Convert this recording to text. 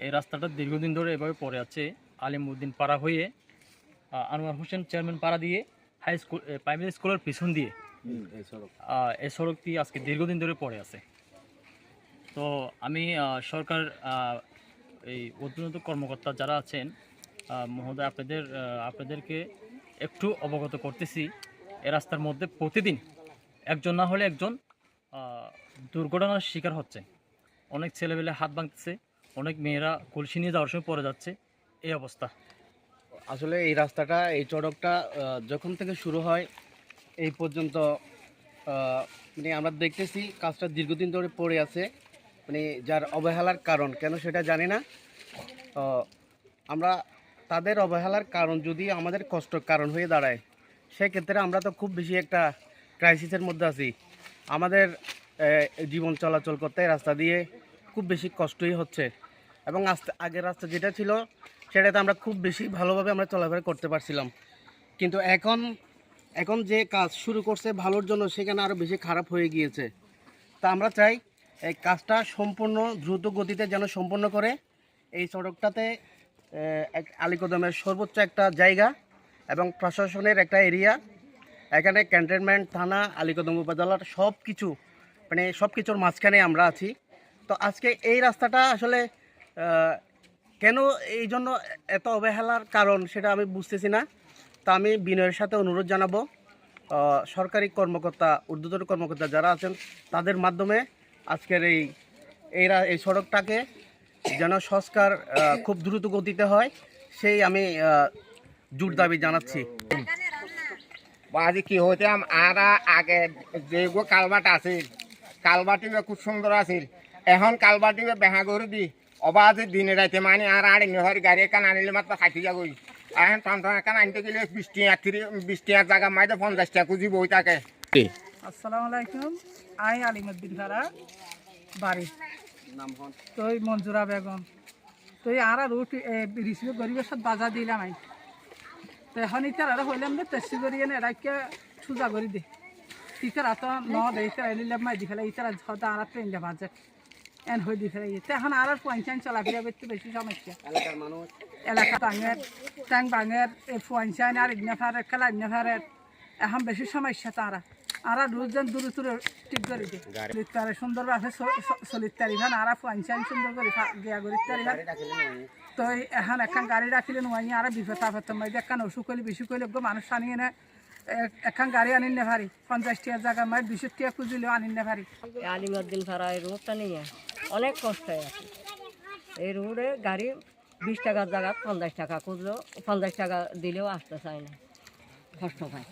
এই রাস্তাটা দীর্ঘদিন ধরে এভাবে পড়ে আছে। আলিমউদ্দিন পাড়া হয়ে আনোয়ার হোসেন চেয়ারম্যান পাড়া দিয়ে হাই স্কুল প্রাইমারি স্কুলের পিছন দিয়ে এই সড়কটি আজকে দীর্ঘদিন ধরে পড়ে আছে। তো আমি সরকার এই ঊর্ধ্বতন কর্মকর্তা যারা আছেন মহোদয়, আপনাদেরকে একটু অবগত করতেছি, এ রাস্তার মধ্যে প্রতিদিন একজন না হলে একজন দুর্ঘটনার শিকার হচ্ছে। অনেক ছেলেমেলে হাত ভাঙতেছে, অনেক মেয়েরা কলসি নিয়ে যাওয়ার সময় পড়ে যাচ্ছে, এই অবস্থা। আসলে এই রাস্তাটা, এই সড়কটা যখন থেকে শুরু হয় এই পর্যন্ত মানে আমরা দেখতেছি কাজটা দীর্ঘদিন ধরে পড়ে আছে। মানে যার অবহেলার কারণ কেন সেটা জানি না। আমরা তাদের অবহেলার কারণ যদি আমাদের কষ্টর কারণ হয়ে দাঁড়ায়, সেক্ষেত্রে আমরা তো খুব বেশি একটা ক্রাইসিসের মধ্যে আছি। আমাদের জীবন চলাচল করতে রাস্তা দিয়ে খুব বেশি কষ্টই হচ্ছে, এবং আগের রাস্তা যেটা ছিল সেটাতে আমরা খুব বেশি ভালোভাবে আমরা চলাফেরা করতে পারছিলাম। কিন্তু এখন যে কাজ শুরু করছে ভালোর জন্য, সেখানে আরও বেশি খারাপ হয়ে গিয়েছে। তা আমরা চাই এই কাজটা সম্পূর্ণ দ্রুত গতিতে যেন সম্পন্ন করে। এই সড়কটাতে আলীকদমের সর্বোচ্চ একটা জায়গা এবং প্রশাসনের একটা এরিয়া, এখানে ক্যান্টনমেন্ট থানা, আলীকদম উপজেলার সব কিছু, মানে সব কিছুর মাঝখানে আমরা আছি। তো আজকে এই রাস্তাটা আসলে কেন এই জন্য এত অবহেলার কারণ সেটা আমি বুঝতেছি না। তা আমি বিনয়ের সাথে অনুরোধ জানাবো সরকারি কর্মকর্তা, ঊর্ধ্বতন কর্মকর্তা যারা আছেন তাদের মাধ্যমে আজকের এই সড়কটাকে যেন সংস্কার খুব দ্রুত গতিতে হয়, সেই আমি জোর দাবি জানাচ্ছি। আজি কি হইতে আর আগে যেগো কালবাট আছিল, কালবাটি খুব সুন্দর আছিল। এখন কালবাটি বেহা করে দি অবাধ দিনে রাইতে মানে আর নিহর গাড়ি এখান আনিলে মাত্র খাইতে যাবই। এখন টন এখান আনতে গেলে 20 টাকার জায়গা মাইতে 50 টাকা খুঁজি বই থাকে। আসসালামু আলাইকুম। আই আলিমউদ্দিন পাড়া বাড়ি তুই মঞ্জুরা বেগম। তুই আর রুট রিসিভ গরিবের সাথে বাজা দিলাম। আই তো এখন ইতার আর হইলাম না তেসি করি এনে এরাকে সুজা করে দে ইতার এত ন দে ইতার এলিলাম মাই দি ফেলে ইতার হয়তো আর ট্রেন দে বাজে এন হয়ে দি ফেলে তো এখন আর পয়সান চলাফেরা করতে বেশি সমস্যা। এলাকার মানুষ এলাকা ভাঙের ট্যাং ভাঙের পয়সান আর ইগনা ফারের খেলা ইগনা ফারের এখন বেশি সমস্যা। তারা আর রোজন দূরে দূরে ঠিক করে দিয়ে তারা সুন্দরভাবে চলিত তারিখান আর পয়সান সুন্দর করে গিয়া করি তারিখান। তো এখন এখন গাড়ি রাখিলে নোয়াই আর বিপদ আপদ মাঝে এখন অসুখ হলে বেশি করলে মানুষ আনিয়ে না এখন গাড়ি আনিন না পারি। 50 টাকার জায়গা মাঝে 200 টাকা খুঁজিলেও আনিন না পারি। আলিমউদ্দিন পাড়া এই রোডটা নিয়ে অনেক কষ্ট আছে। এই রোডে গাড়ি 20 টাকার জায়গা 50 টাকা খুঁজলেও 50 টাকা দিলেও আসতে চায় না, কষ্ট পায়।